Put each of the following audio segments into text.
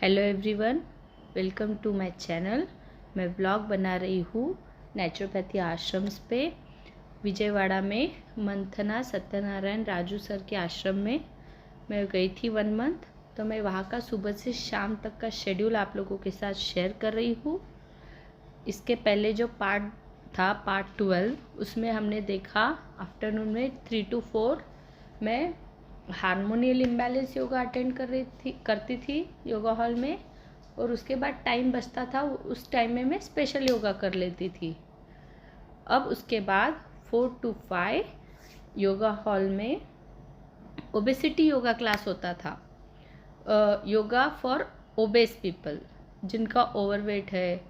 Hello everyone, welcome to my channel. मैं blog बना रही हूँ नेचुरोपैथी आश्रम्स पे। विजयवाड़ा में मंथना सत्यनारायण राजू सर के आश्रम में मैं गई थी 1 मंथ। तो मैं वहाँ का सुबह से शाम तक का शेड्यूल आप लोगों के साथ शेयर कर रही हूँ। इसके पहले जो पार्ट था, पार्ट 12, उसमें हमने देखा आफ्टरनून में 3 to 4 मैं हार्मोनियल इम्बैलेंस योगा अटेंड करती थी योगा हॉल में, और उसके बाद टाइम बचता था उस टाइम में मैं स्पेशल योगा कर लेती थी। अब उसके बाद 4 to 5 योगा हॉल में ओबेसिटी योगा क्लास होता था। योगा फॉर ओबेस पीपल, जिनका ओवरवेट है,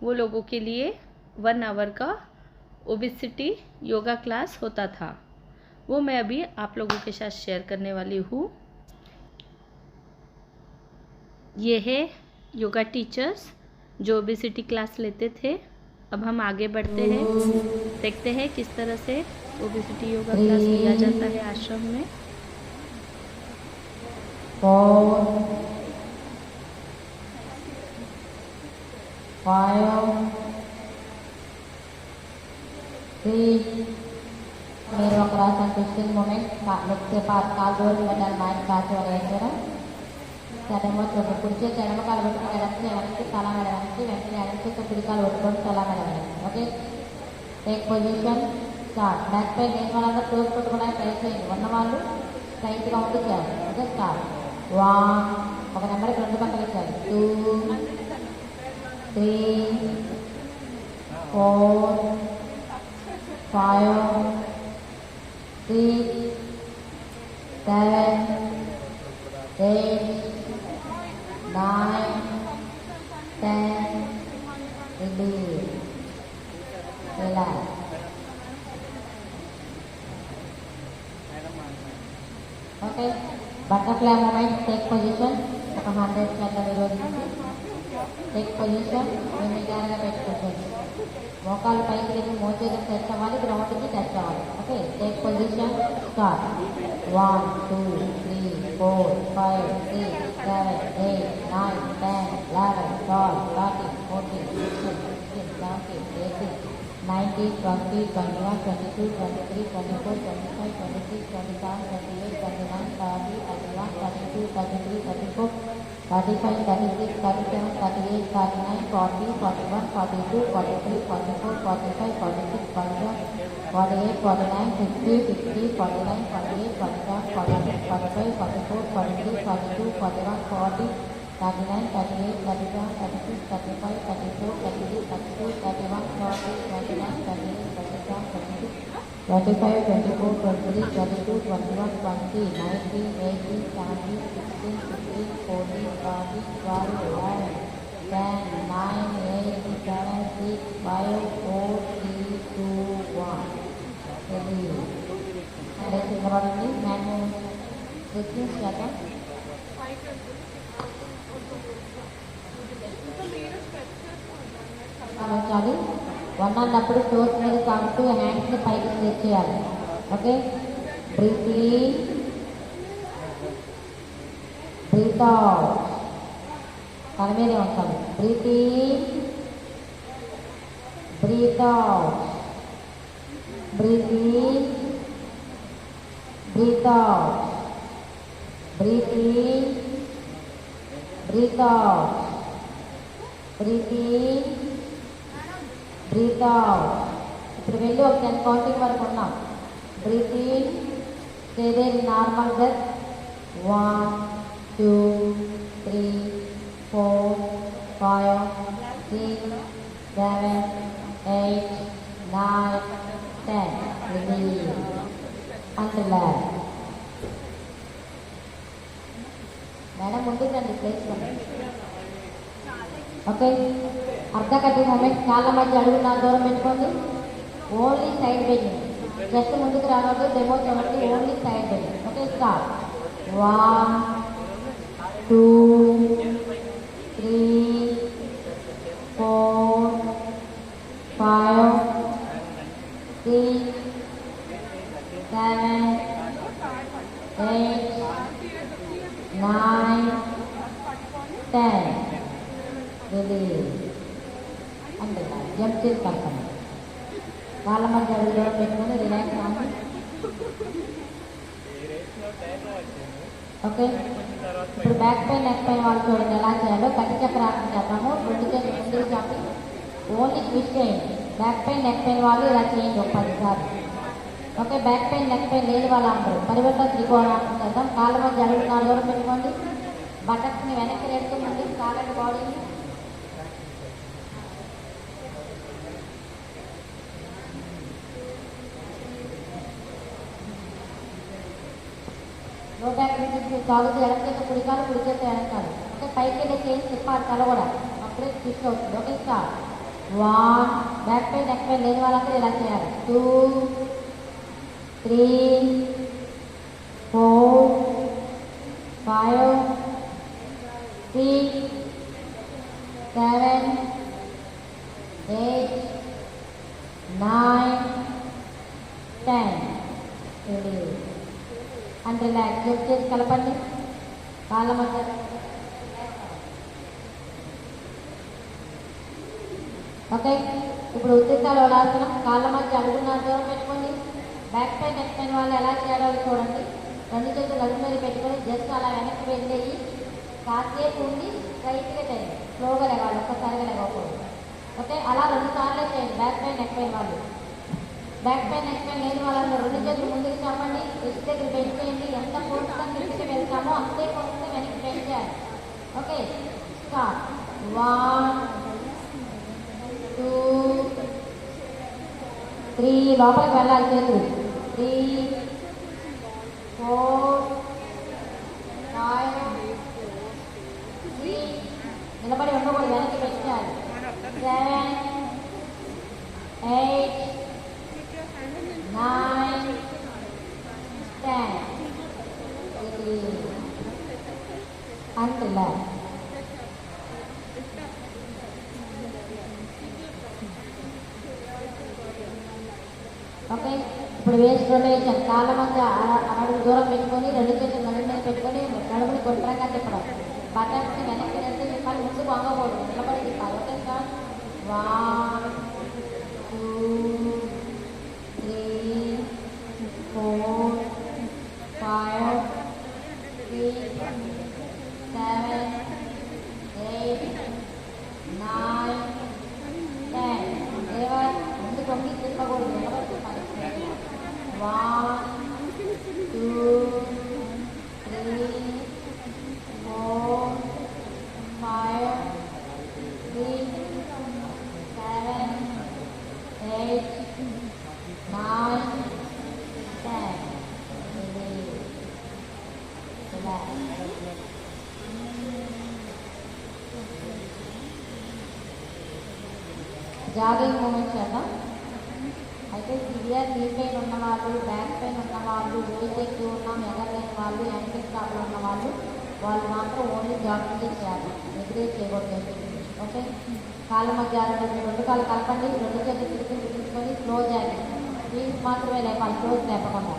वो लोगों के लिए 1 आवर का ओबेसिटी योगा क्लास होता था। वो मैं अभी आप लोगों के साथ शेयर करने वाली हूँ। ये है योगा टीचर्स जो ओबेसिटी क्लास लेते थे। अब हम आगे बढ़ते हैं, देखते हैं किस तरह से ओबेसिटी योगा क्लास लिया जाता है आश्रम में। 4 5 3 Mero kerasan twisting moment Kak Lukse Pat Kaldur Badan Main Kacu Ada Saya mau coba kunci saya mau kalau betul ada sih yang itu salah ada nanti ada itu ketika luar salah ada. Oke, take position, start. Back pain yang kalau ada close to mulai pressing warna malu, saya itu kamu tuh ya. Oke, start. 1, pakai nomor berapa kali saya? 2, 3, 4, 5, 6, 7, 8, 9, 10, release, relax. Okay, butterfly moment, take position. ఒక 100 meter విరోధించి take position. నిదానంగా పెట్టుకోండి. మోకాలు పైకి లేపి మోచేతులు touch అవ్వాలి, గ్రౌండ్కి touch అవ్వాలి. Okay, take position, start. 1 2 3 4 5 6 7 8 9 10 11 12 13 14 15 16 17 18 19 20 21 22 23 24 25 26 27 28 29 30 31 32 33 34 35, 36, 37, 38, 39, 40, 41, 42, 43, 44, 45, 46, 47, 48, 49, 50, 60, 49, 48, 47, 46, 45, 44, 43, 42, 41, 40, 39, 38, 37, 36, 35, 34, 33, 32, 31, 30, 29, 38, 37, 36, 25, 24, 23, 22, 21, 20, 19, 18, 17, 16, 15, 14, 13, 12, 11, 10, 9, 8, 7, 6, 5, 4, 3, 2, 1. Jadi, ada seberapa ini? Menu switching siapa? Kalau cari, warna dapur toast మీద కాంటూ హ్యాండ్స్ ని పైకి స్ట్రెచ్ చేయాలి. Okay, breathe in, breathe out. తల మీదే ఉంచాలి. Breathe in, breathe out, breathe in, breathe out, breathe in, breathe out, breathe in, breathe out. ఇప్పుడు వెళ్ళి ఒక 10 కౌంటింగ్ వరకు ఉన్నాం. Breathe in, stay there in normal breath. 1 2 3 4 5 6 7 8 9 10. Release and relax. Madam ముందుకు రండి, ప్లేస్ ఓకే. అర్ధకటి మూమెంట్, కాళ్ళ మధ్య అడుగున దూరం పెట్టుకోండి. ఓన్లీ సైడ్ బెండింగ్, జస్ట్ ముందుకు రావద్దు, డెమో చూడండి. Only side bending. Okay, start. 1 2 3 4 5 6 7 8 9 10 release అంటే జంప్ చేసి కలపండి. వాళ్ళ మధ్య అడుగు దూరం పెట్టుకొని రిలాక్స్ అవ్వండి. ఓకే, ఇప్పుడు బ్యాక్ పెయిన్ నెక్ పెయిన్ వాళ్ళు చూడండి ఎలా చేయాలో. కట్టి చక్ర ఆసనం చేద్దాము. 2 చేతులు ముందుకు చాపి ఓన్లీ ట్విస్ట్ చేయండి. బ్యాక్ పెయిన్ నెక్ పెయిన్ వాళ్ళు ఇలా చేయండి ఒక 10 సార్లు. Okay, back pain neck pain లేని వాళ్ళు అందరూ పరివర్తన త్రికోణాసనం చేద్దాం. కాళ్ళ మధ్య అడుగు దూరం పెట్టుకోండి. బటక్స్ని వెనక్కి రెడుతూ ముందుకు సాగండి బాడీని. లో బ్యాక్ సాగుతూ ఎడచేత కుడికాలు కుడిచేత వెనకాలు. ఓకే, పైకి వెళ్ళే చేసి తిప్పాలి తల కూడా, అప్పుడే ట్విస్ట్ అవుతుంది. Okay, start. 1 back pain neck pain లేని వాళ్ళందరూ ఇలా చేయాలి. 2 3 4 5 6 7 8 9 10 అండ్ రిలాక్స్. జంప్ చేసి కలపండి కాళ్ళ మధ్య. ఓకే, ఇప్పుడు ఉద్రిక్తాల వలాసనం. కాళ్ళ మధ్య అడుగున్న దూరం పెట్టుకోండి. బ్యాక్ పెయిన్ నెక్ పెయిన్ వాళ్ళు ఎలా చేయాలో చూడండి. 2 చేతులు నడుము మీద పెట్టుకొని జస్ట్ అలా వెనక్కి వెళ్ళేయి కాసేపు ఉండి స్ట్రైట్గా చేయండి. స్లోగా లేవాలి, ఒక్కసారిగా లేకపోకూడదు. ఓకే, అలా 2 సార్లే చేయండి. బ్యాక్ పెయిన్ నెక్ పెయిన్ వాళ్ళు. బ్యాక్ పెయిన్ నెక్ పెయిన్ లేని వాళ్ళందరూ 2 చేతులు ముందుకు చెప్పండి. రిస్ట్ దగ్గర బెండ్ చేయండి. ఎంత ఫోర్స్గా కిందకి వెళ్తామో అంతే ఫోర్స్గా వెనక్కి బెండ్ చేయాలి. Okay, start. 1 2 3 లోపలికి వెళ్ళాలి చేతులు. 3 4 5 6 నిలబడి ఉండకూడదు, వెనక్కి పెట్టాలి. 7 8 9 10 and relax. ఓకే, ఇప్పుడు వేస్ట్ రొటేషన్. కాళ్ళ మధ్య అడుగు దూరం పెట్టుకొని 2 చేతులు నడుము మీద పెట్టుకొని నడుముని గుండ్రంగా తిప్పడం. బటన్స్ని వెనక్కి వెళ్తే తిప్పాలి, ముందు వంగకూడదు, నిలబడి తిప్పాలి. Okay, sir. 1 2 3 4 5 6 7 8 9 10 ముందు కొంగి తిప్పకూడదు, నిలబడి తిప్పాలి. 1 2 3 4 5 6 7 8 9 10 జాగింగ్ మూమెంట్స్ చేద్దాం. అయితే సివియర్ నీ పెయిన్ ఉన్నవాళ్ళు, బ్యాక్ పెయిన్ ఉన్నవాళ్ళు, వెయిట్ ఎక్కువ ఉన్నాం ఎగరలేని వాళ్ళు, యాంకిల్ ప్రాబ్లం ఉన్న వాళ్ళు మాత్రం ఓన్లీ జాగింగ్ చేయాలి, ఎగ్రేజ్ చేయకూడదు. ఓకే, కాళ్ళ మధ్య 2 కాళ్ళు కలపండి. 2 చేతులు తీసుకొని స్లో జాగింగ్. వీల్స్ మాత్రమే లేపాలి, క్లోజ్ లేపకుండా.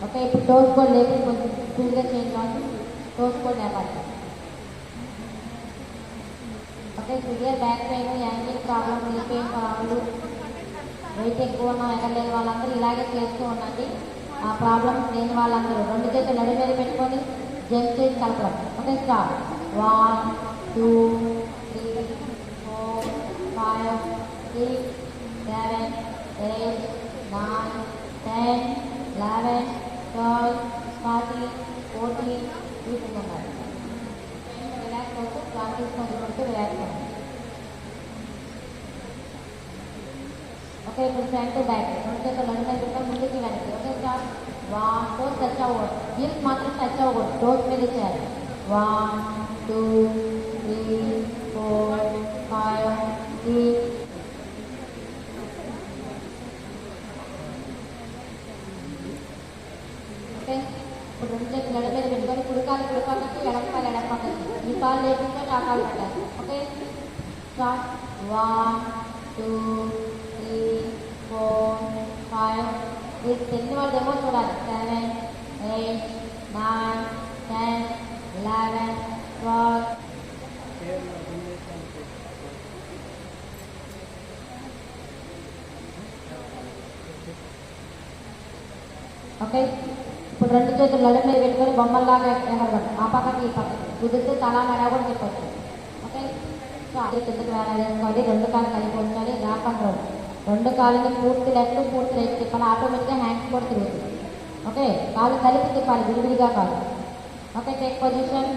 ఓకే, ఇప్పుడు టోస్ కూడా లేపి కొంచెం స్పీడ్గా చేంజ్ అవుతుంది. టోస్ కూడా లేపాలి. Okay, severe back pain, ankle problem, knee pain వాళ్ళు, వెయిట్ ఎక్కువ ఉన్న ఎగరలేని వాళ్ళందరూ ఇలాగే చేస్తూ ఉండండి. ఆ ప్రాబ్లమ్స్ లేని వాళ్ళందరూ 2 చేతులు నడి మీద పెట్టుకొని జంప్ చేసి కలపడం. Okay, start. 1 2 3 4 5 6 7 8 9 10 11 12 13 14 తీసుకున్నారు. రిలాక్స్ అవుతూ ప్రాక్టీస్ మొదలుపెడుతూ రిలాక్స్ అవ్వండి. ఓకే, ఇప్పుడు ఫ్రంట్ టు బ్యాక్ 2 చేతులు నడుము మీద పెట్టుకొని ముందుకి వెనక్కి. Okay, start. 1 టోస్ టచ్ అవ్వకూడదు, హీల్స్ మాత్రం టచ్ అవ్వకూడదు, టోస్ మీద చేయాలి. 1 2 3 4 5 6 ఓకే, ఇప్పుడు 2 చేతులు నడుము మీద పెట్టుకొని కుడికాలు కుడిపక్కకి, ఎడమ కాలు ఎడమ పక్కకి. ఈ కాళ్ళు చేపించండి ఆ కాలు పెట్టాలి. ఓకే స్టార్ట్ 1 2 3 4 5 ఇది తెలిసిన వాళ్ళేమో చూడాలి 7 8 9 10 11 12 ఓకే ఇప్పుడు రెండు చేతులు నడుము మీద పెట్టుకొని బొమ్మల్లాగా ఎగరగలరు ఆ పక్కకి ఈ పక్కకి కుదిరితే తలా నడా కూడా చెప్పచ్చు. ఓకే సో అదే కిందకి వేసుకోవాలి. రెండు కాళ్ళు కలిపి ఉంచాలి. ర్యాప్ అండ్ రోల్ రెండు కాళ్ళని పూర్తి లెఫ్ట్ పూర్తి రైట్ తిప్పాలి. ఆటోమేటిక్గా హ్యాండ్స్ కూడా తిరుగుతుంది. ఓకే కాళ్ళు కలిపి తిప్పాలి విడివిడిగా కాదు. Okay take position.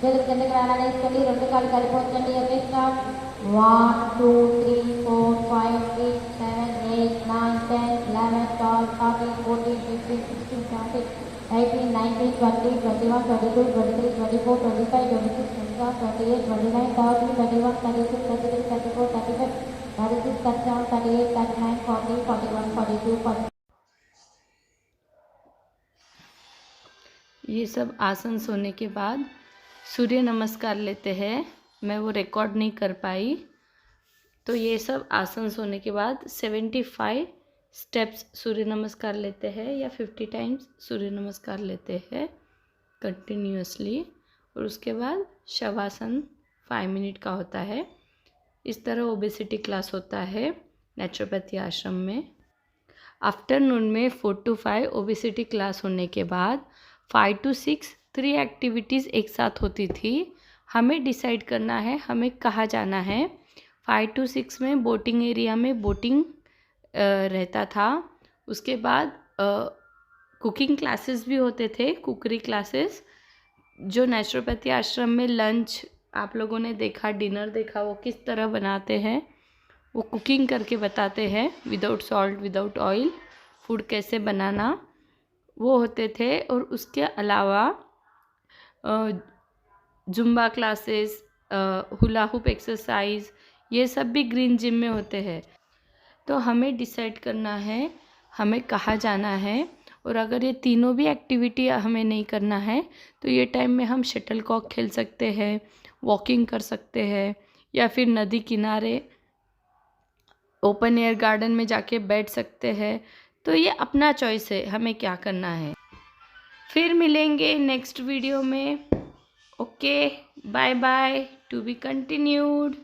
చేతులు కిందకి వేసుకోండి. రెండు కాళ్ళు కలిపి ఉంచండి. Okay start 1 2 3 4 5 6 7 8 9 10 11 12 13 14 15 16 17 18 19 20 21 22 23 24 25 26 27 28 29 30 31 32 33 34 35 36 37 38 39 40 41 42 40. ये सब आसन सोने के बाद सूर्य नमस्कार लेते हैं। मैं वो रिकॉर्ड नहीं कर पाई, तो ये सब आसन सोने के बाद 75 स्टेप्स सूर्य नमस्कार लेते हैं या 50 टाइम्स सूर्य नमस्कार लेते हैं कंटिन्यूअसली। और उसके बाद शवासन 5 मिनट का होता है। इस तरह ओबेसिटी क्लास होता है नेचुरोपैथी आश्रम में। आफ्टरनून में 4 to 5 ओबेसिटी क्लास होने के बाद 5 to 6 3 एक्टिविटीज़ एक साथ होती थी। हमें डिसाइड करना है हमें कहाँ जाना है। 5 to 6 में बोटिंग एरिया में बोटिंग रहता था। उसके बाद कुकिंग क्लासेस भी होते थे, कुकरी क्लासेस। जो नेचुरोपैथी आश्रम में लंच आप लोगों ने देखा, डिनर देखा, वो किस तरह बनाते हैं, वो कुकिंग करके बताते हैं। Without salt without oil food कैसे बनाना, वो होते थे। और उसके अलावा Zumba classes, hula hoop exercise, ये सब भी ग्रीन जिम में होते हैं। तो हमें डिसाइड करना है हमें कहाँ जाना है। और अगर ये तीनों भी एक्टिविटी हमें नहीं करना है तो ये टाइम में हम शटल कॉक खेल सकते हैं, वॉकिंग कर सकते हैं, या फिर नदी किनारे ओपन एयर गार्डन में जाके बैठ सकते हैं। तो ये अपना चॉइस है हमें क्या करना है। फिर मिलेंगे नेक्स्ट वीडियो में। Okay bye bye, to be continued.